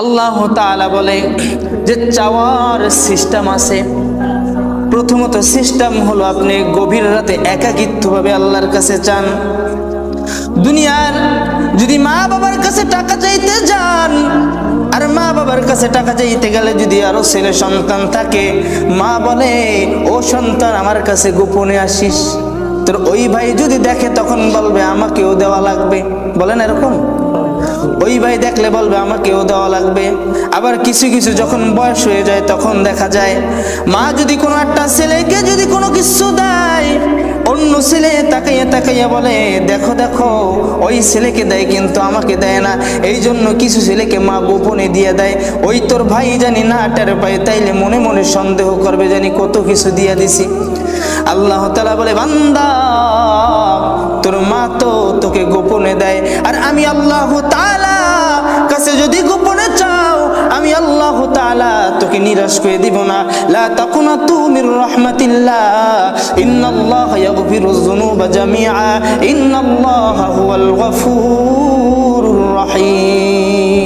আল্লাহ তাআলা বলে যে চাওয়ার সিস্টেম আছে। প্রথমত সিস্টেম হলো আপনি গভীর রাতে একাকিত্বভাবে আল্লাহর কাছে চান। দুনিয়ার যদি মা বাবার কাছে টাকা চাইতে যান, আর মা বাবার কাছে টাকা চাইতে গেলে যদি আরো ছেলে সন্তান থাকে, মা বলে ও সন্তান আমার কাছে গোপনে আসিস, তোর ওই ভাই যদি দেখে তখন বলবে আমাকেও দেওয়া লাগবে। বলেন এরকম? ওই ভাই দেখলে বলবে আমাকেও দেওয়া লাগবে। আবার কিছু কিছু যখন বয়স হয়ে যায় তখন দেখা যায় মা যদি কোনো একটা ছেলেকে যদি কোনো কিছু দেয়, অন্য ছেলে তাকাইয়া তাকাইয়া বলে দেখো দেখো ওই ছেলেকে দেয় কিন্তু আমাকে দেয় না। এই জন্য কিছু ছেলেকে মা গোপনে দিয়ে দেয়। ওই তোর ভাই জানি না টের পায়, তাইলে মনে মনে সন্দেহ করবে জানি কত কিছু দিয়ে দিছি। আল্লাহ তাআলা বলে বান্দা তোর মা তো তোকে গোপনে দেয়, আর আমি আল্লাহ তাআলা কাছে যদি গোপনে চাও আমি আল্লাহ তাআলা তোকে নিরাশ করে দিব না। লা তাকুনাতু মির রাহমাতিল্লাহ ইন্নাল্লাহা ইয়াগফিরুয যুনুবা জামিআ ইন্নাল্লাহা হুয়াল গফুরুর রহিম।